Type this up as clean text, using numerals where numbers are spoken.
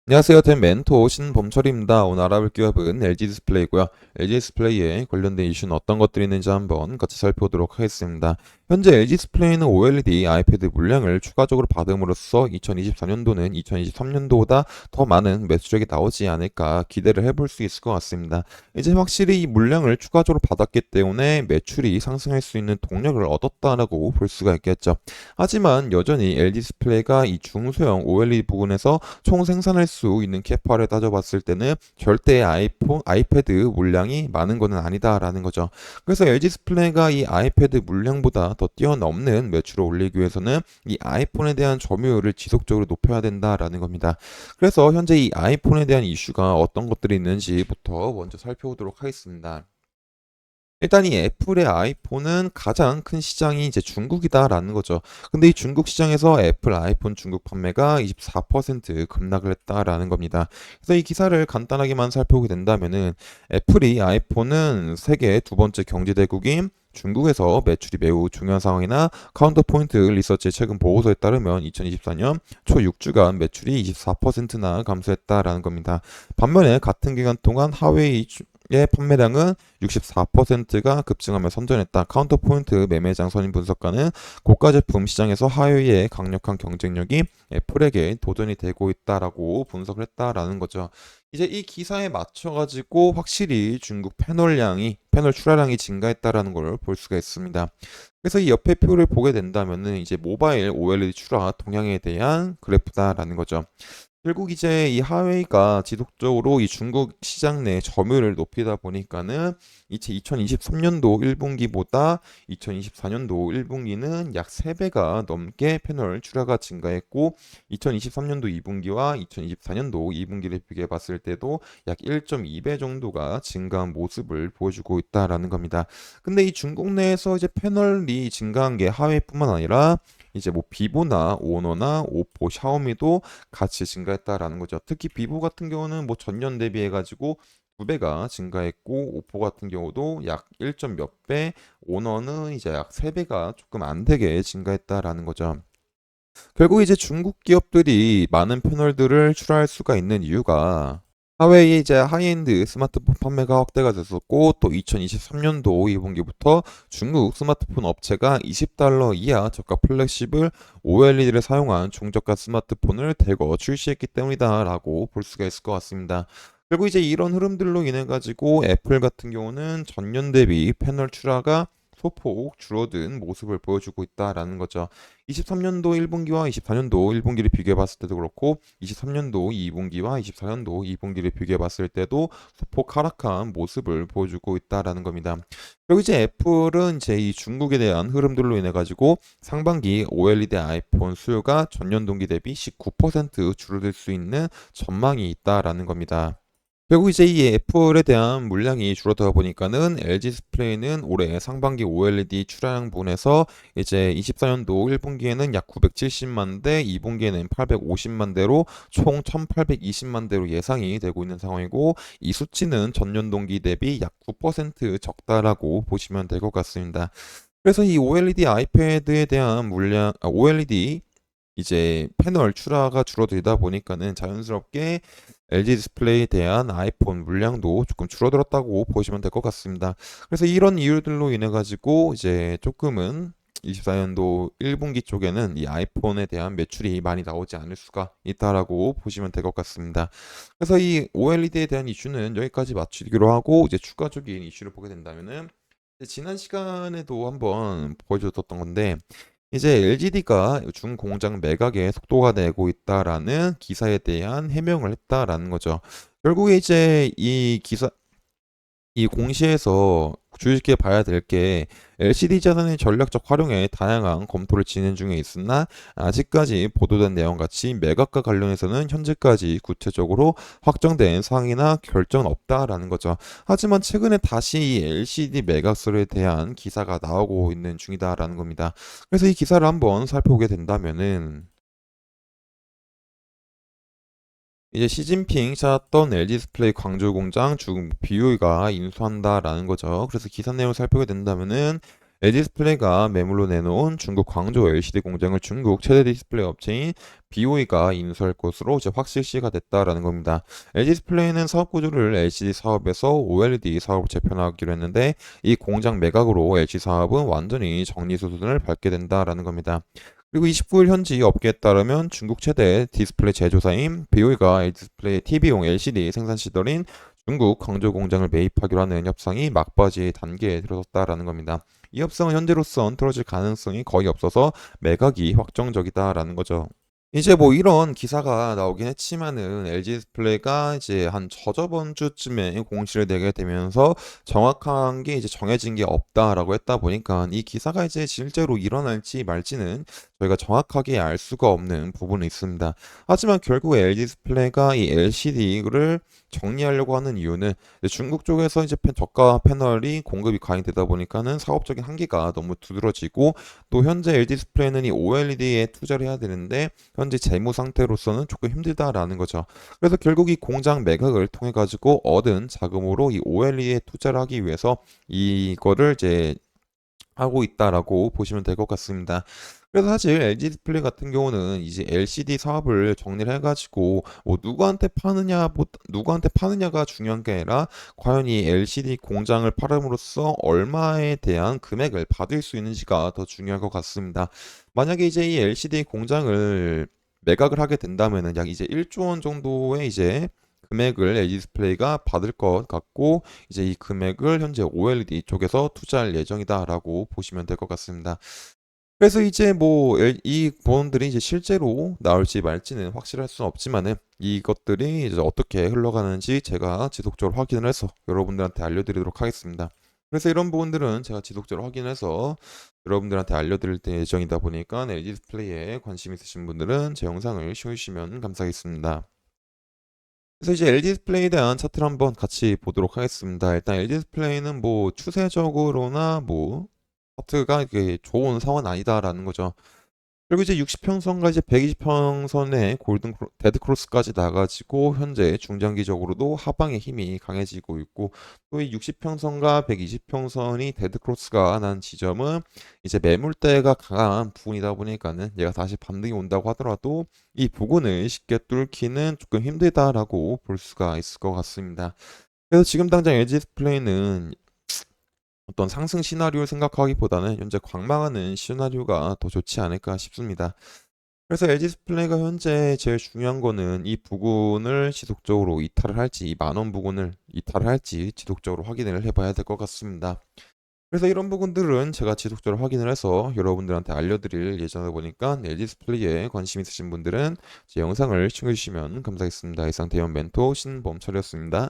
안녕하세요. 된 멘토 신범철입니다. 오늘 알아볼 기업은 LG 디스플레이고요. LG 디스플레이에 관련된 이슈는 어떤 것들이 있는지 한번 같이 살펴보도록 하겠습니다. 현재 LG 디스플레이는 OLED 아이패드 물량을 추가적으로 받음으로써 2024년도는 2023년도보다 더 많은 매출액이 나오지 않을까 기대를 해볼 수 있을 것 같습니다. 이제 확실히 이 물량을 추가적으로 받았기 때문에 매출이 상승할 수 있는 동력을 얻었다라고 볼 수가 있겠죠. 하지만 여전히 LG 디스플레이가 이 중소형 OLED 부분에서 총 생산할 수 있는 캐파를 따져봤을 때는 절대 아이패드 물량이 많은 것은 아니다라는 거죠. 그래서 LG 디스플레이가 이 아이패드 물량보다 더 뛰어넘는 매출을 올리기 위해서는 이 아이폰에 대한 점유율을 지속적으로 높여야 된다라는 겁니다. 그래서 현재 이 아이폰에 대한 이슈가 어떤 것들이 있는지부터 먼저 살펴보도록 하겠습니다. 일단 이 애플의 아이폰은 가장 큰 시장이 이제 중국이다라는 거죠. 근데 이 중국 시장에서 애플 아이폰 중국 판매가 24% 급락을 했다라는 겁니다. 그래서 이 기사를 간단하게만 살펴보게 된다면은 애플이 아이폰은 세계 두 번째 경제 대국인 중국에서 매출이 매우 중요한 상황이나 카운터포인트 리서치의 최근 보고서에 따르면 2024년 초 6주간 매출이 24%나 감소했다라는 겁니다. 반면에 같은 기간 동안 하웨이 의 판매량은 64%가 급증하며 선전했다. 카운터포인트 매매장 선임 분석가는 고가 제품 시장에서 하웨이의 강력한 경쟁력이 애플에게 도전이 되고 있다라고 분석을 했다라는 거죠. 이제 이 기사에 맞춰가지고 확실히 중국 패널 출하량이 증가했다라는 걸 볼 수가 있습니다. 그래서 이 옆에 표를 보게 된다면은 이제 모바일 OLED 출하 동향에 대한 그래프다라는 거죠. 결국 이제 이 하웨이가 지속적으로 이 중국 시장 내 점유율을 높이다 보니까는 이제 2023년도 1분기보다 2024년도 1분기는 약 3배가 넘게 패널 출하가 증가했고 2023년도 2분기와 2024년도 2분기를 비교해 봤을 때도 약 1.2배 정도가 증가한 모습을 보여주고 있다라는 겁니다. 근데 이 중국 내에서 이제 패널이 증가한 게 하웨이뿐만 아니라 이제 뭐 비보나 오너나 오포, 샤오미도 같이 증가했다라는 거죠. 특히 비보 같은 경우는 뭐 전년 대비해 가지고 2배가 증가했고 오포 같은 경우도 약 1점 몇 배, 오너는 이제 약 3배가 조금 안 되게 증가했다라는 거죠. 결국 이제 중국 기업들이 많은 패널들을 출하할 수가 있는 이유가 하웨이 이제 하이엔드 스마트폰 판매가 확대가 됐었고 또 2023년도 2분기부터 중국 스마트폰 업체가 $20 이하 저가 플래시블 OLED를 사용한 중저가 스마트폰을 대거 출시했기 때문이다라고 볼 수가 있을 것 같습니다. 결국 이제 이런 흐름들로 인해 가지고 애플 같은 경우는 전년 대비 패널 출하가 소폭 줄어든 모습을 보여주고 있다라는 거죠. 23년도 1분기와 24년도 1분기를 비교해 봤을 때도 그렇고 23년도 2분기와 24년도 2분기를 비교해 봤을 때도 소폭 하락한 모습을 보여주고 있다라는 겁니다. 그리고 이제 애플은 이제 이 중국에 대한 흐름들로 인해 가지고 상반기 OLED 아이폰 수요가 전년 동기 대비 19% 줄어들 수 있는 전망이 있다라는 겁니다. 결국 이제 이 애플에 대한 물량이 줄어들다 보니까는 LG 디스플레이는 올해 상반기 OLED 출하량 분에서 이제 24년도 1분기에는 약 970만 대, 2분기에는 850만 대로 총 1820만 대로 예상이 되고 있는 상황이고 이 수치는 전년 동기 대비 약 9% 적다라고 보시면 될 것 같습니다. 그래서 이 OLED 아이패드에 대한 OLED 이제 패널 출하가 줄어들다 보니까는 자연스럽게 LG 디스플레이에 대한 아이폰 물량도 조금 줄어들었다고 보시면 될 것 같습니다. 그래서 이런 이유들로 인해 가지고 이제 조금은 24년도 1분기 쪽에는 이 아이폰에 대한 매출이 많이 나오지 않을 수가 있다라고 보시면 될 것 같습니다. 그래서 이 OLED에 대한 이슈는 여기까지 마치기로 하고 이제 추가적인 이슈를 보게 된다면은 지난 시간에도 한번 보여줬었던 건데 이제 LGD가 중공장 매각에 속도가 내고 있다라는 기사에 대한 해명을 했다라는 거죠. 결국에 이제 이 공시에서 주의 깊게 봐야 될 게 LCD 자산의 전략적 활용에 다양한 검토를 진행 중에 있으나 아직까지 보도된 내용 같이 매각과 관련해서는 현재까지 구체적으로 확정된 사항이나 결정은 없다라는 거죠. 하지만 최근에 다시 이 LCD 매각설에 대한 기사가 나오고 있는 중이다라는 겁니다. 그래서 이 기사를 한번 살펴보게 된다면은 이제 시진핑 찾았던 LG 디스플레이 광주 공장 중 BOE가 인수한다라는 거죠. 그래서 기사 내용을 살펴보게 된다면은 LG 디스플레이가 매물로 내놓은 중국 광주 LCD 공장을 중국 최대 디스플레이 업체인 BOE가 인수할 것으로 이제 확실시가 됐다라는 겁니다. LG 디스플레이는 사업 구조를 LCD 사업에서 OLED 사업으로 재편하기로 했는데 이 공장 매각으로 LG 사업은 완전히 정리 수순을 밟게 된다라는 겁니다. 그리고 29일 현지 업계에 따르면 중국 최대 디스플레이 제조사인 BOE가 LG 디스플레이 TV용 LCD 생산 시설인 중국 광주 공장을 매입하기로 하는 협상이 막바지 단계에 들어섰다라는 겁니다. 이 협상은 현재로선 틀어질 가능성이 거의 없어서 매각이 확정적이다라는 거죠. 이제 뭐 이런 기사가 나오긴 했지만은 LG 디스플레이가 이제 한 저저번 주쯤에 공시를 내게 되면서 정확한 게 이제 정해진 게 없다라고 했다 보니까 이 기사가 이제 실제로 일어날지 말지는 저희가 정확하게 알 수가 없는 부분이 있습니다. 하지만 결국 LG 디스플레이가 이 LCD를 정리하려고 하는 이유는 이제 중국 쪽에서 이제 저가 패널이 공급이 가능되다 보니까는 사업적인 한계가 너무 두드러지고 또 현재 LG 디스플레이는 이 OLED에 투자를 해야 되는데 현재 재무 상태로서는 조금 힘들다라는 거죠. 그래서 결국 이 공장 매각을 통해 가지고 얻은 자금으로 이 OLED에 투자를 하기 위해서 이거를 이제 하고 있다라고 보시면 될 것 같습니다. 그래서 사실 LG 디스플레이 같은 경우는 이제 LCD 사업을 정리를 해가지고 뭐 누구한테 파느냐가 중요한 게 아니라 과연 이 LCD 공장을 팔음으로써 얼마에 대한 금액을 받을 수 있는지가 더 중요할 것 같습니다. 만약에 이제 이 LCD 공장을 매각을 하게 된다면은 약 이제 1조 원 정도의 이제 금액을 LG 디스플레이가 받을 것 같고 이제 이 금액을 현재 OLED 쪽에서 투자할 예정이다라고 보시면 될 것 같습니다. 그래서 이제 뭐 이 본들이 이제 실제로 나올지 말지는 확실할 수는 없지만은 이것들이 이제 어떻게 흘러가는지 제가 지속적으로 확인을 해서 여러분들한테 알려드리도록 하겠습니다. 그래서 이런 부분들은 제가 지속적으로 확인해서 여러분들한테 알려드릴 예정이다 보니까 LG 디스플레이에 관심 있으신 분들은 제 영상을 시청해주시면 감사하겠습니다. 그래서 이제 LG 디스플레이에 대한 차트를 한번 같이 보도록 하겠습니다. 일단 LG 디스플레이는 뭐 추세적으로나 뭐 차트가 이게 좋은 상황은 아니다라는 거죠. 그리고 이제 60평선과 이제 120평선의 데드 크로스까지 나가지고 현재 중장기적으로도 하방의 힘이 강해지고 있고 또 이 60평선과 120평선이 데드 크로스가 난 지점은 이제 매물대가 강한 부분이다 보니까는 얘가 다시 반등이 온다고 하더라도 이 부분을 쉽게 뚫기는 조금 힘들다라고 볼 수가 있을 것 같습니다. 그래서 지금 당장 LG 디스플레이는 어떤 상승 시나리오를 생각하기보다는 현재 관망하는 시나리오가 더 좋지 않을까 싶습니다. 그래서 LG 디스플레이가 현재 제일 중요한 거는 이 부근을 지속적으로 이탈을 할지, 이 만원 부근을 이탈을 할지 지속적으로 확인을 해봐야 될 것 같습니다. 그래서 이런 부분들은 제가 지속적으로 확인을 해서 여러분들한테 알려드릴 예정이다 보니까 LG 디스플레이에 관심 있으신 분들은 제 영상을 시청해주시면 감사하겠습니다. 이상 대형 멘토 신범철이었습니다.